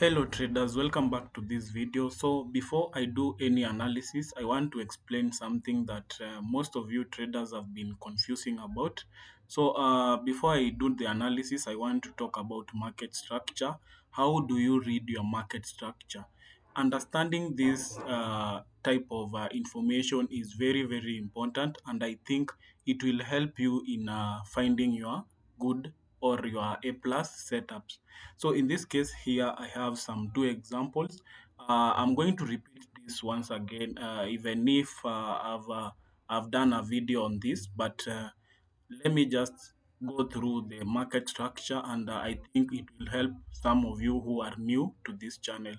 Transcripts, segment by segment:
Hello traders, welcome back to this video. So before I do any analysis, I want to explain something that most of you traders have been confusing about. So before I do the analysis, I want to talk about market structure. How do you read your market structure? Understanding this type of information is very important, and I think it will help you in finding your good or your A plus setups. So in this case here, I have some two examples. I'm going to repeat this once again, even if I've done a video on this, but let me just go through the market structure, and I think it will help some of you who are new to this channel.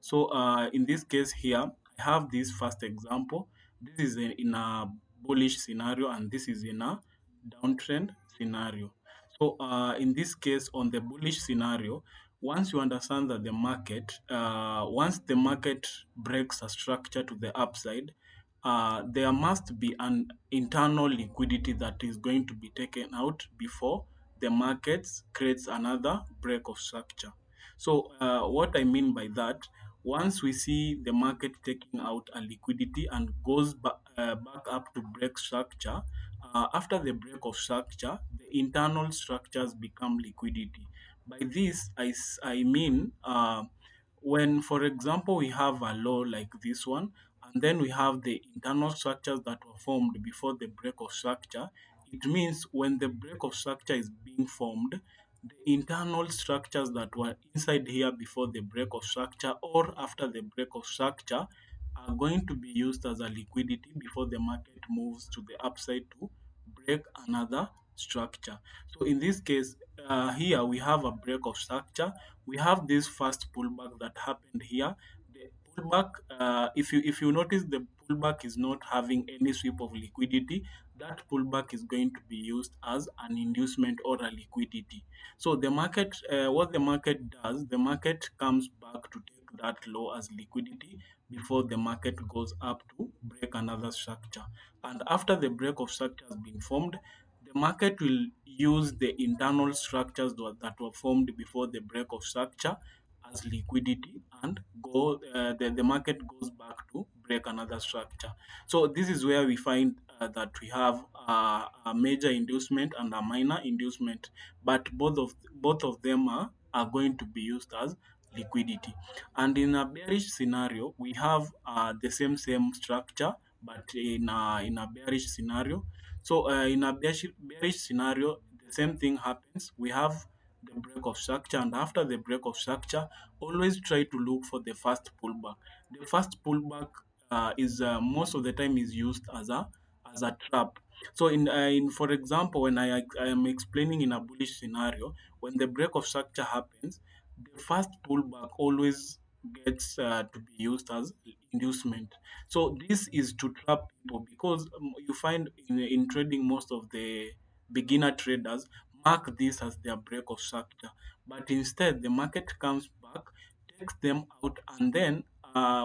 So in this case here, I have this first example. This is in a bullish scenario, and this is in a downtrend scenario. So in this case, on the bullish scenario, once you understand that once the market breaks a structure to the upside, there must be an internal liquidity that is going to be taken out before the market creates another break of structure. So what I mean by that, once we see the market taking out a liquidity and goes back up to break structure, after the break of structure, the internal structures become liquidity. By this, I mean when, for example, we have a low like this one, and then we have the internal structures that were formed before the break of structure. It means when the break of structure is being formed, the internal structures that were inside here before the break of structure or after the break of structure are going to be used as a liquidity before the market moves to the upside to break another structure. So in this case, here we have a break of structure. We have this first pullback that happened here. The pullback, if you notice, the pullback is not having any sweep of liquidity. That pullback is going to be used as an inducement or a liquidity. So the market, what the market does, the market comes back to take that low as liquidity before the market goes up to break another structure. And after the break of structure has been formed, the market will use the internal structures that were formed before the break of structure as liquidity and the market goes back to break another structure. So this is where we find that we have a major inducement and a minor inducement, but both of them are going to be used as liquidity. And in a bearish scenario, we have the same structure, but in a bearish scenario. So in a bearish scenario, the same thing happens. We have the break of structure, and after the break of structure, always try to look for the first pullback. The first pullback is most of the time is used as a trap. So in for example, when I am explaining in a bullish scenario, when the break of structure happens, the first pullback always gets to be used as inducement. So this is to trap people, because you find in trading, most of the beginner traders mark this as their break of structure, but instead the market comes back, takes them out, and then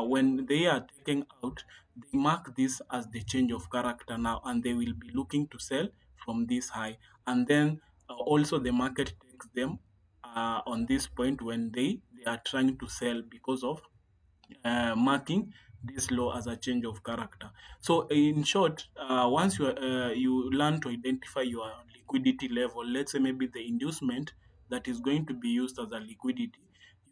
when they are taken out, they mark this as the change of character now, and they will be looking to sell from this high. And then also the market takes them on this point when they are trying to sell because of marking this law as a change of character. So in short, once you learn to identify your liquidity level, let's say maybe the inducement that is going to be used as a liquidity,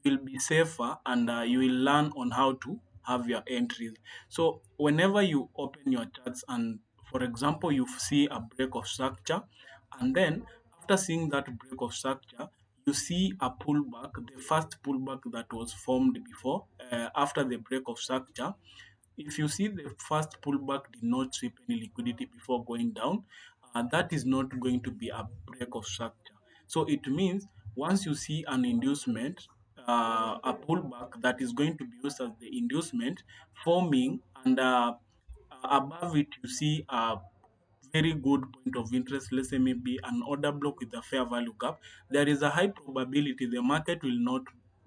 you will be safer, and you will learn on how to have your entries. So whenever you open your charts and, for example, you see a break of structure, and then after seeing that break of structure, you see a pullback, the first pullback that was formed before, after the break of structure. If you see the first pullback did not sweep any liquidity before going down, that is not going to be a break of structure. So it means once you see an inducement, a pullback that is going to be used as the inducement forming, and above it you see a very good point of interest, let's say maybe an order block with a fair value gap, there is a high probability the market will not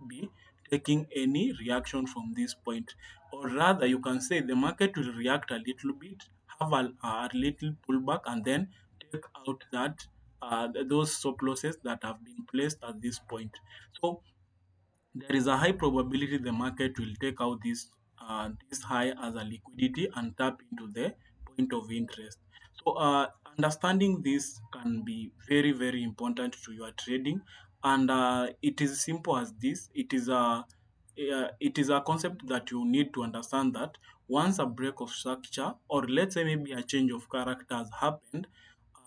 be taking any reaction from this point. Or rather, you can say the market will react a little bit, have a little pullback, and then take out those stop losses that have been placed at this point. So there is a high probability the market will take out this high as a liquidity and tap into the point of interest. So understanding this can be very very important to your trading, and it is simple as this. It is a concept that you need to understand that once a break of structure, or let's say maybe a change of character has happened,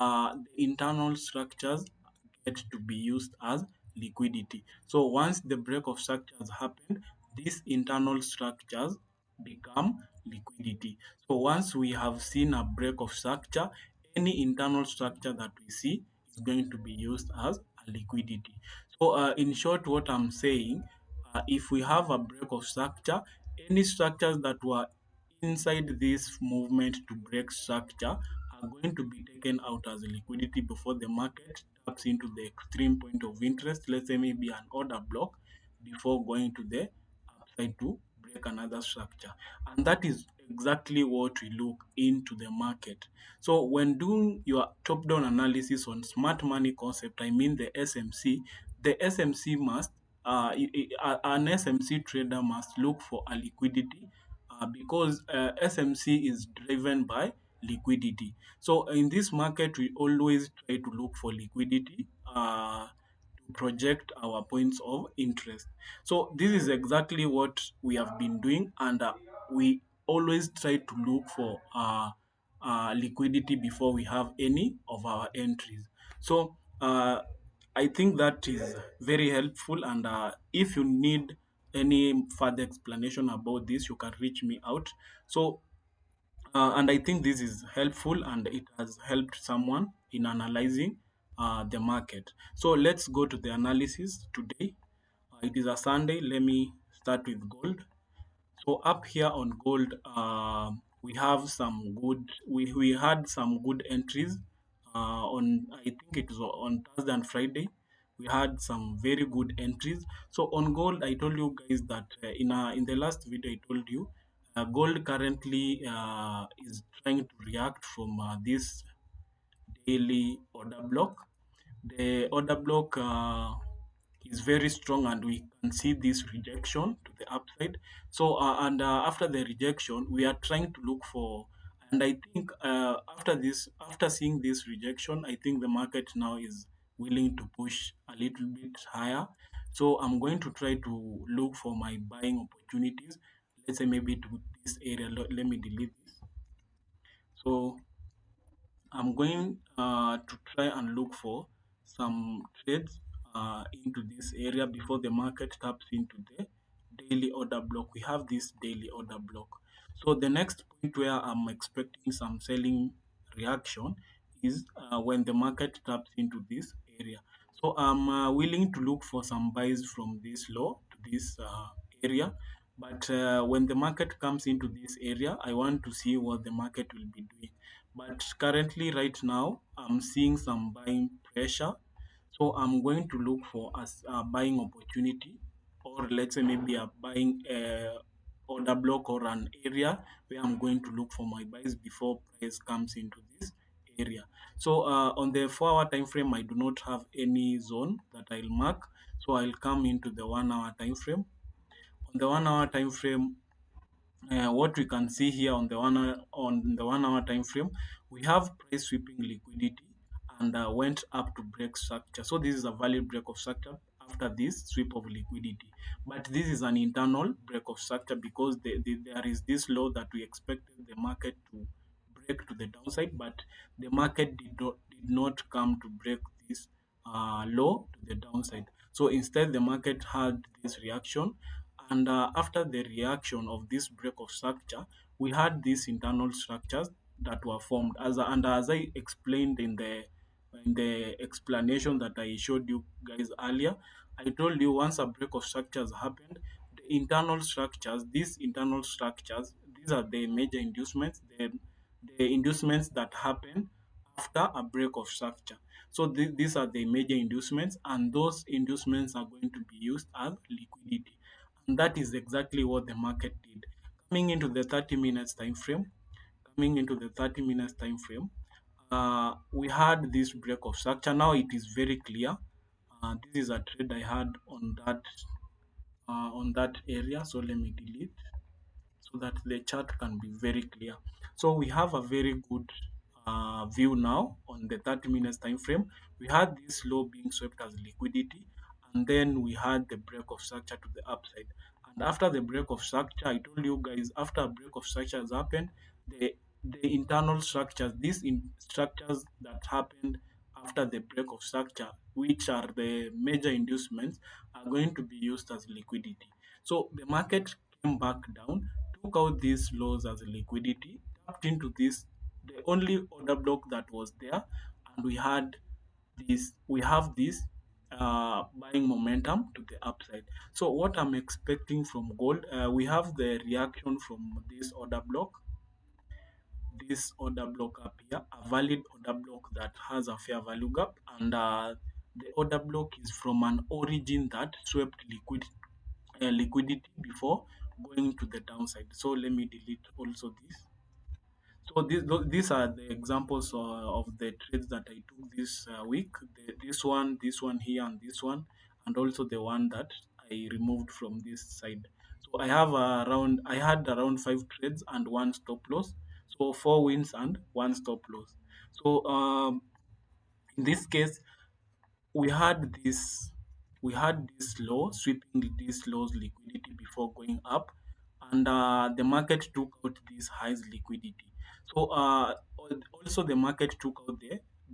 the internal structures get to be used as liquidity. So once the break of structures happen, these internal structures become liquidity. So once we have seen a break of structure, any internal structure that we see is going to be used as a liquidity. So in short, what I'm saying, if we have a break of structure, any structures that were inside this movement to break structure are going to be taken out as liquidity before the market taps into the extreme point of interest, let's say maybe an order block, before going to the upside to break another structure. And that is exactly what we look into the market. So when doing your top-down analysis on smart money concept, I mean the SMC must an SMC trader must look for a liquidity, because SMC is driven by liquidity. So in this market, we always try to look for liquidity to project our points of interest. So this is exactly what we have been doing, and we always try to look for liquidity before we have any of our entries. So I think that is very helpful, and if you need any further explanation about this, you can reach me out. So and I think this is helpful and it has helped someone in analyzing the market. So let's go to the analysis today. It is a Sunday. Let me start with gold. So up here on gold, we have some good. We had some good entries on. I think it was on Thursday and Friday. We had some very good entries. So on gold, I told you guys that in the last video I told you, gold currently is trying to react from this daily order block. The order block is very strong, and we can see this rejection to the upside. So and after the rejection, we are trying to look for. And I think after seeing this rejection, I think the market now is willing to push a little bit higher. So I'm going to try to look for my buying opportunities. Let's say maybe to this area. Let me delete this. So I'm going to try and look for some trades into this area before the market taps into the daily order block. We have this daily order block. So the next point where I'm expecting some selling reaction is when the market taps into this area. So I'm willing to look for some buys from this low to this area. But when the market comes into this area, I want to see what the market will be doing. But currently, right now, I'm seeing some buying pressure. So I'm going to look for a buying opportunity, or let's say maybe a buying order block or an area where I'm going to look for my buys before price comes into this area. So on the 4 hour time frame, I do not have any zone that I'll mark. So I'll come into the 1 hour time frame. On the 1 hour time frame, what we can see here on the 1 hour time frame, we have price sweeping liquidity and went up to break structure. So this is a valid break of structure after this sweep of liquidity. But this is an internal break of structure because there is this low that we expected the market to break to the downside, but the market did not come to break this low to the downside. So instead, the market had this reaction, and after the reaction of this break of structure, we had these internal structures that were formed. And as I explained in the explanation that I showed you guys earlier, I told you once a break of structures happened, these internal structures, these are the major inducements, the inducements that happen after a break of structure. So these are the major inducements, and those inducements are going to be used as liquidity. And that is exactly what the market did. Coming into the 30 minutes time frame, coming into the 30 minutes time frame, we had this break of structure. Now it is very clear. This is a trade I had on that on that area. So let me delete so that the chart can be very clear. So we have a very good view now on the 30 minutes time frame. We had this low being swept as liquidity, and then we had the break of structure to the upside. And after the break of structure, I told you guys, after a break of structure has happened, the internal structures, structures that happened after the break of structure, which are the major inducements, are going to be used as liquidity. So the market came back down, took out these lows as liquidity, tapped into this, the only order block that was there, and we have this buying momentum to the upside. So what I'm expecting from gold, we have the reaction from this order block up here, a valid order block that has a fair value gap, and the order block is from an origin that swept liquidity before going to the downside. So let me delete also this. So these are the examples of the trades that I took this week. This one here, and this one, and also the one that I removed from this side. So I had around five trades and one stop loss. So four wins and one stop loss. So in this case, we had this we had this low sweeping this low's liquidity before going up, and the market took out this highs liquidity. So also the market took out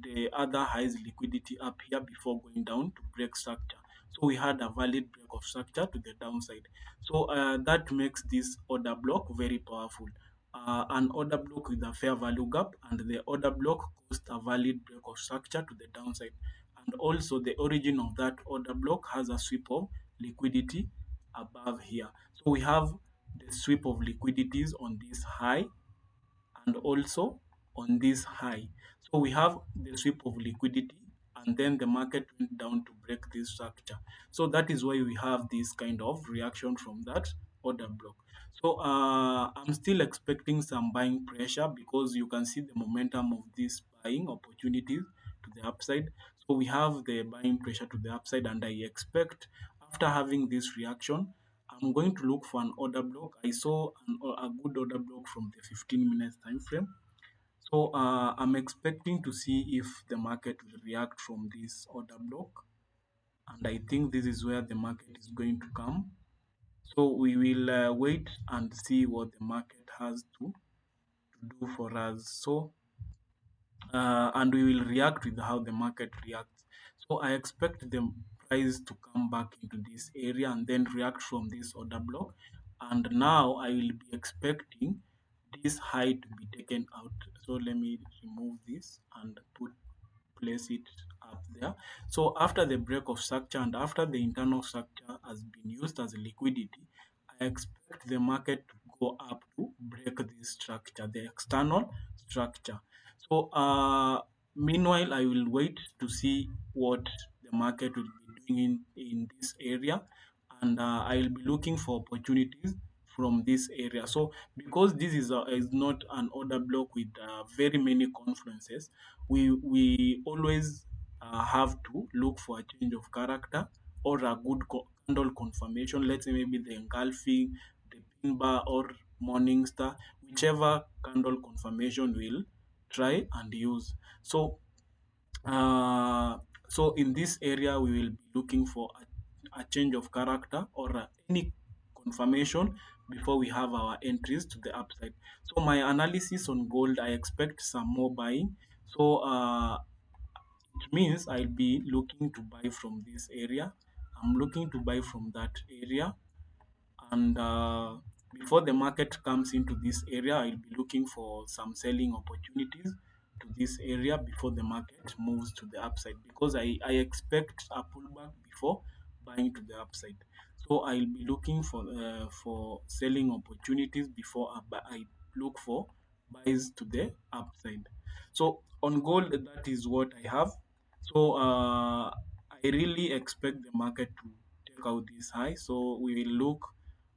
the other highs liquidity up here before going down to break structure. So we had a valid break of structure to the downside. So that makes this order block very powerful. An order block with a fair value gap, and the order block caused a valid break of structure to the downside. And also the origin of that order block has a sweep of liquidity above here. So we have the sweep of liquidities on this high and also on this high. So we have the sweep of liquidity, and then the market went down to break this structure. So that is why we have this kind of reaction from that order block. So I'm still expecting some buying pressure because you can see the momentum of these buying opportunities to the upside. So we have the buying pressure to the upside, and I expect after having this reaction, I'm going to look for an order block. I saw a good order block from the 15 minutes time frame. So I'm expecting to see if the market will react from this order block. And I think this is where the market is going to come. So we will wait and see what the market has to do for us. So and we will react with how the market reacts. So I expect the price to come back into this area and then react from this order block. And now I will be expecting this high to be taken out. So let me remove this and place it up there. So after the break of structure and after the internal structure has been used as liquidity, I expect the market to go up to break this structure, the external structure. So meanwhile, I will wait to see what the market will be doing in this area, and I will be looking for opportunities from this area. So because this is not an order block with very many confluences, we always have to look for a change of character or a good candle confirmation. Let's say maybe the engulfing, the pin bar, or morning star, whichever candle confirmation will try and use. So uh, so in this area, we will be looking for a change of character or any confirmation before we have our entries to the upside. So my analysis on gold, I expect some more buying. So it means I'll be looking to buy from this area. I'm looking to buy from that area, and before the market comes into this area, I'll be looking for some selling opportunities to this area before the market moves to the upside, because I expect a pullback before buying to the upside. So I'll be looking for selling opportunities before I look for buys to the upside. So on gold, that is what I have. So I really expect the market to take out this high. So we will look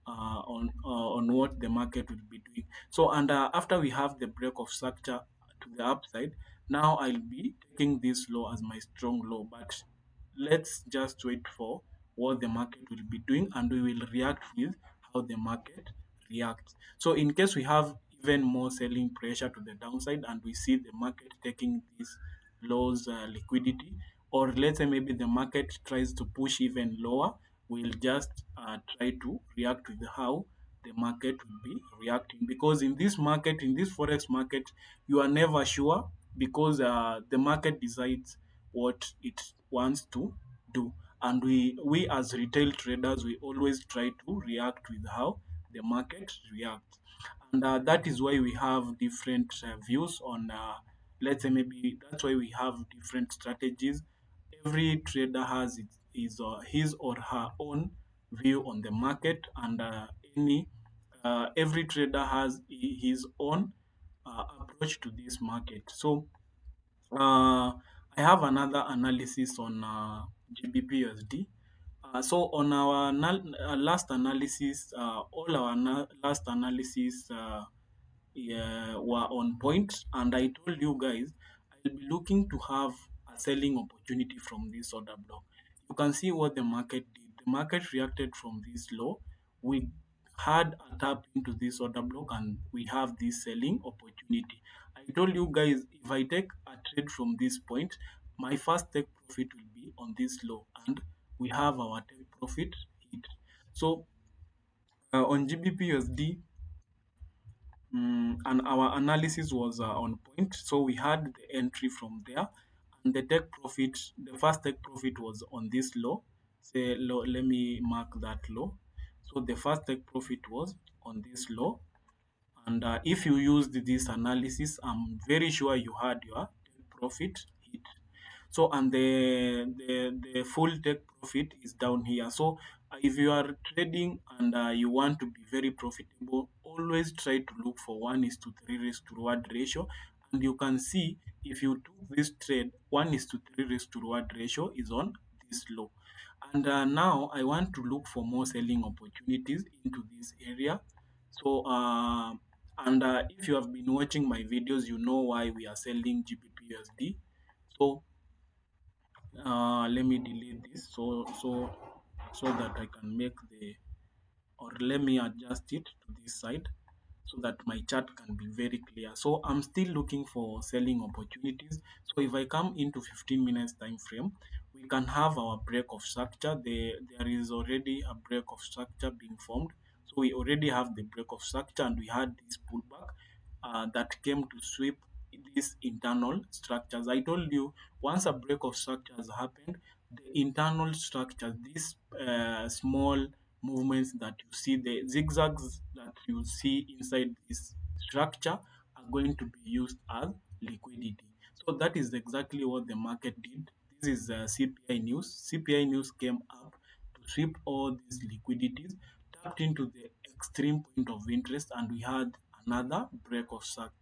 on what the market will be doing. So and after we have the break of structure to the upside, now I'll be taking this low as my strong low. But let's just wait for what the market will be doing, and we will react with how the market reacts. So in case we have even more selling pressure to the downside and we see the market taking this lows liquidity, or let's say maybe the market tries to push even lower, we'll just try to react with how the market will be reacting. Because in this market, in this forex market, you are never sure, because the market decides what it wants to do, and we as retail traders, we always try to react with how the market reacts. And that is why we have different views on, let's say maybe that's why we have different strategies. Every trader has his or her own view on the market, and any every trader has his own approach to this market. So I have another analysis on GBPUSD. So on our last analysis, all our last analysis were on point, and I told you guys I'll be looking to have a selling opportunity from this order block. You can see what the market did. The market reacted from this low. We had a tap into this order block, and we have this selling opportunity. I told you guys, if I take a trade from this point, my first take profit will be on this low, and we have our take profit hit. So on GBPUSD, and our analysis was on point. So we had the entry from there, and the take profit, the first take profit was on this low. Say low, let me mark that low. So the first take profit was on this low, and if you used this analysis, I'm very sure you had your take profit hit. So and the full take profit is down here. So if you are trading and you want to be very profitable, always try to look for 1:3 risk to reward ratio. And you can see, if you took this trade, 1:3 risk to reward ratio is on this low. And now I want to look for more selling opportunities into this area. So and if you have been watching my videos, you know why we are selling GBPUSD. So let me delete this, so that I can make the, or let me adjust it to this side so that my chart can be very clear. So I'm still looking for selling opportunities. So if I come into 15 minutes time frame, we can have our break of structure. There is already a break of structure being formed. So we already have the break of structure, and we had this pullback that came to sweep these internal structures. I told you, once a break of structure has happened, the internal structure, these small movements that you see, the zigzags that you see inside this structure, are going to be used as liquidity. So that is exactly what the market did. This is CPI news. CPI news came up to sweep all these liquidities, tapped into the extreme point of interest, and we had another break of structure.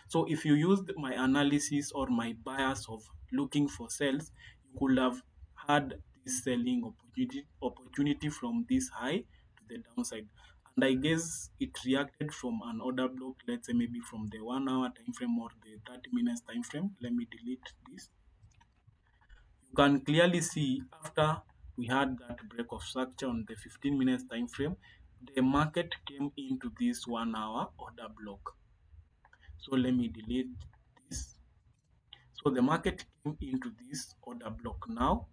So if you used my analysis or my bias of looking for sales, you could have had this selling opportunity from this high to the downside. And I guess it reacted from an order block, let's say maybe from the 1 hour time frame or the 30 minutes time frame. Let me delete this. You can clearly see, after we had that break of structure on the 15 minutes time frame, the market came into this 1 hour order block. So let me delete this. So the market came into this order block now,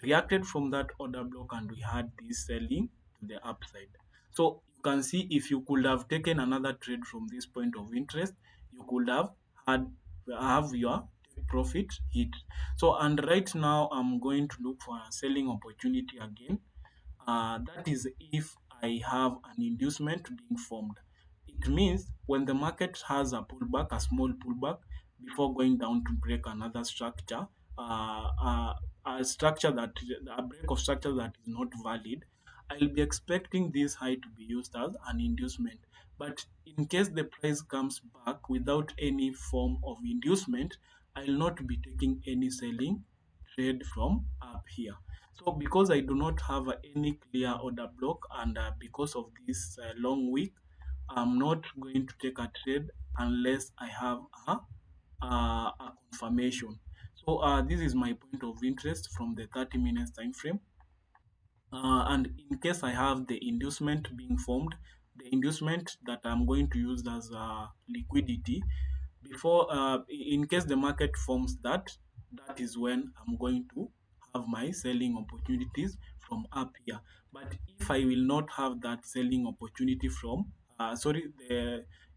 reacted from that order block, and we had this selling to the upside. So you can see, if you could have taken another trade from this point of interest, you could have had have your profit hit. So and right now I'm going to look for a selling opportunity again. That is if I have an inducement being formed. It means when the market has a pullback, a small pullback, before going down to break another structure, a structure that a break of structure that is not valid, I'll be expecting this high to be used as an inducement. But in case the price comes back without any form of inducement, I'll not be taking any selling trade from up here. So because I do not have any clear order block, and because of this long week, I'm not going to take a trade unless I have a confirmation. So this is my point of interest from the 30 minutes time frame. And in case I have the inducement being formed, the inducement that I'm going to use as liquidity, before in case the market forms that, that is when I'm going to have my selling opportunities from up here. But if I will not have that selling opportunity from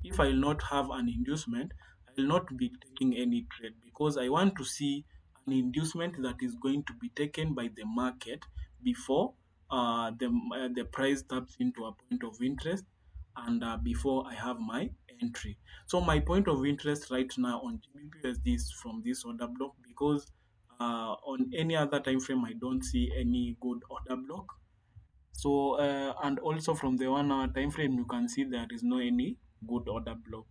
if I will not have an inducement, I will not be taking any trade, because I want to see an inducement that is going to be taken by the market before the price taps into a point of interest, and before I have my entry. So my point of interest right now on GBPUSD is from this order block, because on any other time frame I don't see any good order block. So and also from the 1 hour time frame you can see there is no any good order block.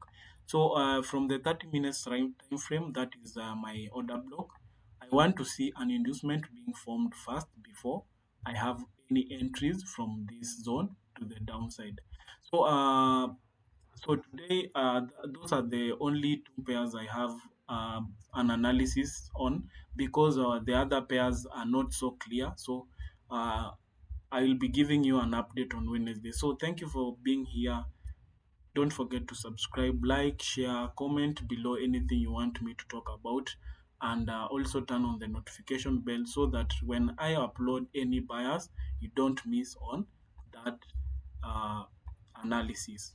So from the 30 minutes time frame, that is my order block. I want to see an inducement being formed first before I have any entries from this zone to the downside. So today, those are the only two pairs I have an analysis on, because the other pairs are not so clear. So uh, I will be giving you an update on Wednesday. So thank you for being here. Don't forget to subscribe, like, share, comment below anything you want me to talk about, and also turn on the notification bell so that when I upload any bias, you don't miss on that uh, analysis.